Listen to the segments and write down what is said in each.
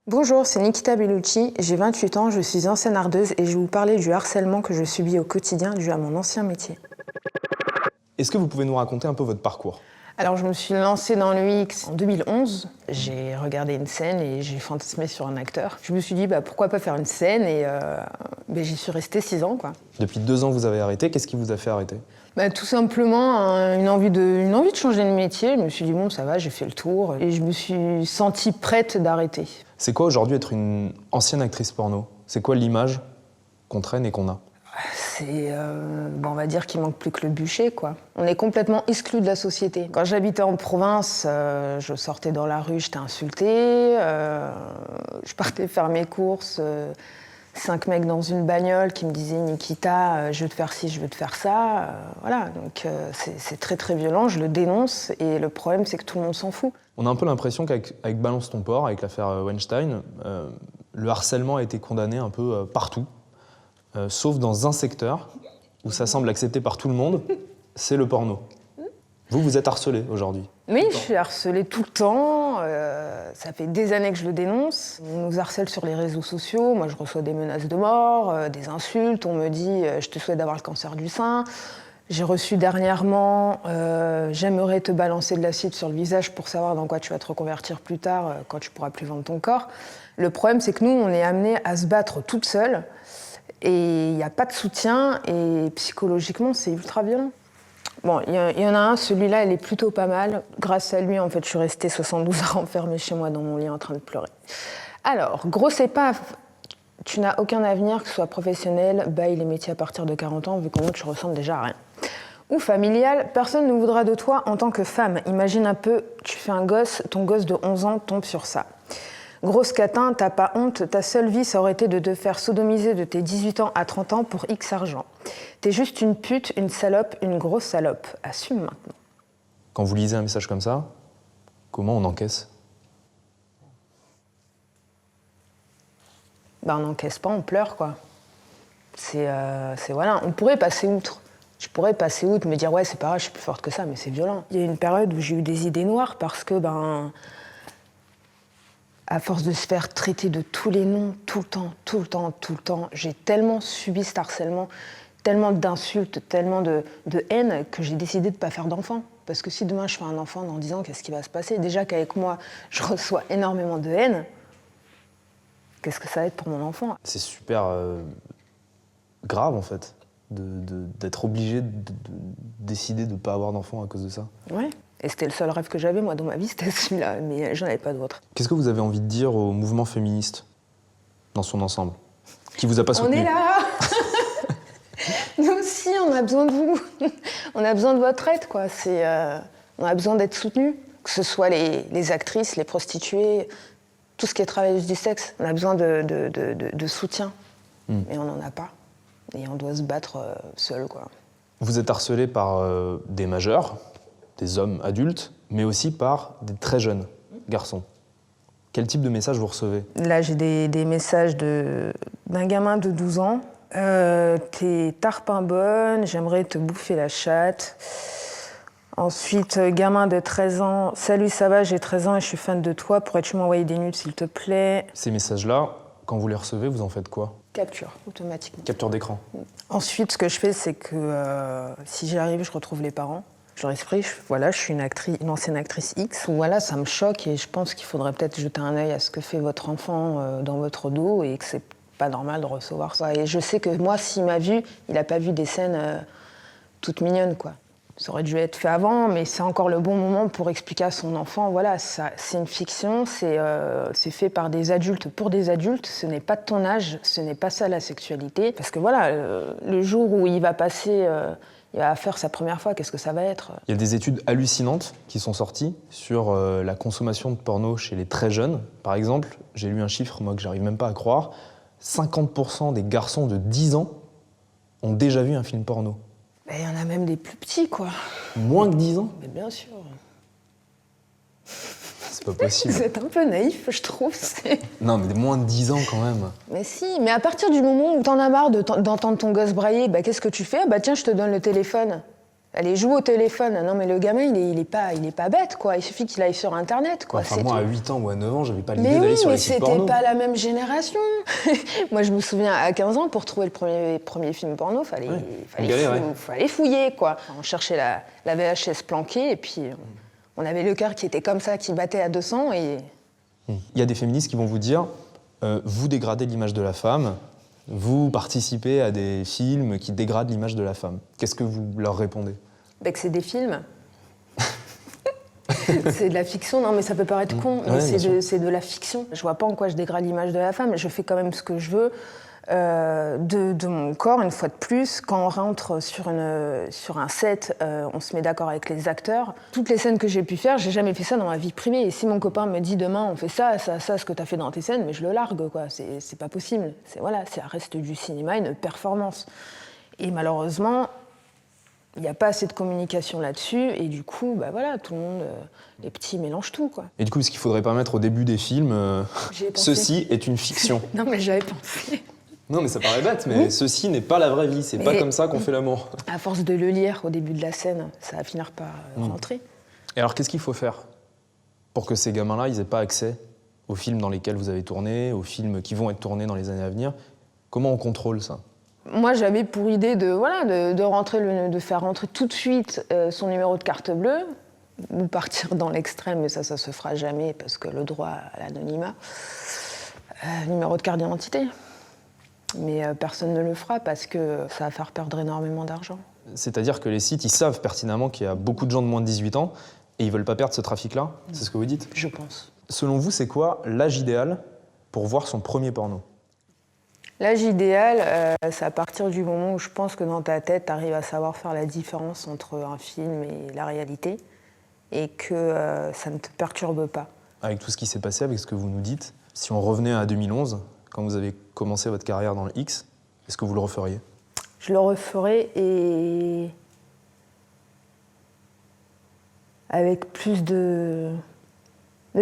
Bonjour, c'est Nikita Bellucci, j'ai 28 ans, je suis ancienne ardeuse et je vais vous parler du harcèlement que je subis au quotidien dû à mon ancien métier. Est-ce que vous pouvez nous raconter un peu votre parcours ? Alors je me suis lancée dans l'UX en 2011, j'ai regardé une scène et j'ai fantasmé sur un acteur. Je me suis dit pourquoi pas faire une scène et j'y suis restée 6 ans quoi. Depuis 2 ans, vous avez arrêté. Qu'est-ce qui vous a fait arrêter ? Tout simplement une envie de changer de métier. Je me suis dit bon ça va, j'ai fait le tour et je me suis sentie prête d'arrêter. C'est quoi aujourd'hui être une ancienne actrice porno ? C'est quoi l'image qu'on traîne et qu'on a ? C'est, on va dire qu'il manque plus que le bûcher, quoi. On est complètement exclus de la société. Quand j'habitais en province, je sortais dans la rue, j'étais insultée. Je partais faire mes courses, 5 mecs dans une bagnole qui me disaient « Nikita, je veux te faire ci, je veux te faire ça ». Voilà, donc c'est très très violent, je le dénonce et le problème c'est que tout le monde s'en fout. On a un peu l'impression qu'avec Balance ton porc, avec l'affaire Weinstein, le harcèlement a été condamné un peu partout. Sauf dans un secteur où ça semble accepté par tout le monde, c'est le porno. Vous êtes harcelé aujourd'hui. Oui, je suis harcelée tout le temps. Ça fait des années que je le dénonce. On nous harcèle sur les réseaux sociaux. Moi, je reçois des menaces de mort, des insultes. On me dit « je te souhaite d'avoir le cancer du sein ». J'ai reçu dernièrement « j'aimerais te balancer de l'acide sur le visage pour savoir dans quoi tu vas te reconvertir plus tard quand tu pourras plus vendre ton corps ». Le problème, c'est que nous, on est amenés à se battre toutes seules. Et il n'y a pas de soutien, et psychologiquement, c'est ultra violent. Bon, il y en a un, celui-là, il est plutôt pas mal. Grâce à lui, en fait, je suis restée 72 heures enfermée chez moi dans mon lit en train de pleurer. Alors, grosse épave, tu n'as aucun avenir, que ce soit professionnel, bail les métiers à partir de 40 ans, vu qu'en gros, tu ressembles déjà à rien. Ou familial, personne ne voudra de toi en tant que femme. Imagine un peu, tu fais un gosse, ton gosse de 11 ans tombe sur ça. Grosse catin, t'as pas honte, ta seule vie, ça aurait été de te faire sodomiser de tes 18 ans à 30 ans pour X argent. T'es juste une pute, une salope, une grosse salope. Assume maintenant. Quand vous lisez un message comme ça, comment on encaisse ? On n'encaisse pas, on pleure, quoi. C'est voilà, on pourrait passer outre. Je pourrais passer outre, me dire, ouais, c'est pas grave, je suis plus forte que ça, mais c'est violent. Il y a une période où j'ai eu des idées noires parce que, à force de se faire traiter de tous les noms, tout le temps, j'ai tellement subi cet harcèlement, tellement d'insultes, tellement de haine, que j'ai décidé de ne pas faire d'enfant. Parce que si demain je fais un enfant dans 10 ans, qu'est-ce qui va se passer ? Déjà qu'avec moi, je reçois énormément de haine. Qu'est-ce que ça va être pour mon enfant ? C'est super grave, en fait, d'être obligé de décider de ne pas avoir d'enfant à cause de ça. Ouais. Et c'était le seul rêve que j'avais, moi, dans ma vie, c'était celui-là, mais j'en avais pas d'autre. Qu'est-ce que vous avez envie de dire au mouvement féministe, dans son ensemble, qui vous a pas soutenu ? On est là. Nous aussi, on a besoin de vous. On a besoin de votre aide, quoi. On a besoin d'être soutenus, que ce soit les actrices, les prostituées, tout ce qui est travailleuse du sexe. On a besoin de soutien, mais on n'en a pas. Et on doit se battre seul, quoi. Vous êtes harcelé par des majeurs, des hommes adultes, mais aussi par des très jeunes garçons. Quel type de message vous recevez ? Là, j'ai des messages d'un gamin de 12 ans. T'es tarpin bonne, j'aimerais te bouffer la chatte. Ensuite, gamin de 13 ans. Salut, ça va, j'ai 13 ans et je suis fan de toi. Pourrais-tu m'envoyer des nudes, s'il te plaît ? Ces messages-là, quand vous les recevez, vous en faites quoi ? Capture, automatiquement. Capture d'écran. Ensuite, ce que je fais, c'est que si j'y arrive, je retrouve les parents. Je leur explique, je suis une ancienne actrice X, où voilà, ça me choque et je pense qu'il faudrait peut-être jeter un œil à ce que fait votre enfant dans votre dos et que c'est pas normal de recevoir ça. Et je sais que moi, s'il m'a vu, il a pas vu des scènes toutes mignonnes, quoi. Ça aurait dû être fait avant, mais c'est encore le bon moment pour expliquer à son enfant, voilà, c'est une fiction, c'est fait par des adultes pour des adultes, ce n'est pas de ton âge, ce n'est pas ça la sexualité. Parce que voilà, le jour où il va passer... il va faire sa première fois, qu'est-ce que ça va être ? Il y a des études hallucinantes qui sont sorties sur la consommation de porno chez les très jeunes. Par exemple, j'ai lu un chiffre, moi, que j'arrive même pas à croire, 50% des garçons de 10 ans ont déjà vu un film porno. Il y en a même des plus petits, quoi. Moins que 10 ans ? Mais bien sûr. C'est pas possible. Vous êtes un peu naïf, je trouve. Non, mais moins de 10 ans quand même. Mais si, mais à partir du moment où t'en as marre d'entendre ton gosse brailler, qu'est-ce que tu fais ? Tiens, je te donne le téléphone. Allez, joue au téléphone. Non, mais le gamin, il est pas bête, quoi. Il suffit qu'il aille sur Internet, quoi. Enfin, c'est moi, tout. à 8 ans ou à 9 ans, j'avais pas l'idée Mais d'aller oui, sur mais les sites c'était porno. pas la même génération. Moi, je me souviens, à 15 ans, pour trouver le premier film porno, fallait fouiller, quoi. On cherchait la VHS planquée, et puis on avait le cœur qui était comme ça, qui battait à 200, et... Il y a des féministes qui vont vous dire vous dégradez l'image de la femme, vous participez à des films qui dégradent l'image de la femme. Qu'est-ce que vous leur répondez? Ben que c'est des films. C'est de la fiction, non mais ça peut paraître con, mais c'est de la fiction. Je vois pas en quoi je dégrade l'image de la femme, je fais quand même ce que je veux de mon corps, une fois de plus. Quand on rentre sur un set, on se met d'accord avec les acteurs. Toutes les scènes que j'ai pu faire, j'ai jamais fait ça dans ma vie privée. Et si mon copain me dit demain on fait ça, ce que t'as fait dans tes scènes, mais je le largue, quoi. C'est pas possible. Ça reste du cinéma, une performance. Et malheureusement, il n'y a pas assez de communication là-dessus, et du coup, bah voilà, tout le monde, les petits mélangent tout, quoi. Et du coup, ce qu'il faudrait pas mettre au début des films, ceci est une fiction. Non, mais j'avais pensé. Non, mais ça paraît bête, mais ceci n'est pas la vraie vie, c'est pas comme ça qu'on fait l'amour. À force de le lire au début de la scène, ça va finir par rentrer. Et alors, qu'est-ce qu'il faut faire pour que ces gamins-là, ils aient pas accès aux films dans lesquels vous avez tourné, aux films qui vont être tournés dans les années à venir? Comment on contrôle ça? Moi, j'avais pour idée de faire rentrer tout de suite son numéro de carte bleue, ou partir dans l'extrême, mais ça se fera jamais parce que le droit à l'anonymat. Numéro de carte d'identité. Mais personne ne le fera parce que ça va faire perdre énormément d'argent. C'est-à-dire que les sites, ils savent pertinemment qu'il y a beaucoup de gens de moins de 18 ans et ils veulent pas perdre ce trafic-là? C'est ce que vous dites? Je pense. Selon vous, c'est quoi l'âge idéal pour voir son premier porno? L'âge idéal, c'est à partir du moment où je pense que dans ta tête, tu arrives à savoir faire la différence entre un film et la réalité et que ça ne te perturbe pas. Avec tout ce qui s'est passé, avec ce que vous nous dites, si on revenait à 2011, quand vous avez commencé votre carrière dans le X, est-ce que vous le referiez? Je le referais et avec plus de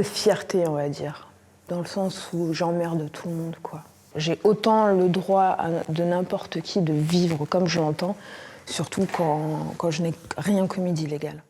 fierté, on va dire, dans le sens où j'emmerde tout le monde, quoi. J'ai autant le droit de n'importe qui de vivre comme je l'entends, surtout quand je n'ai rien commis d'illégal.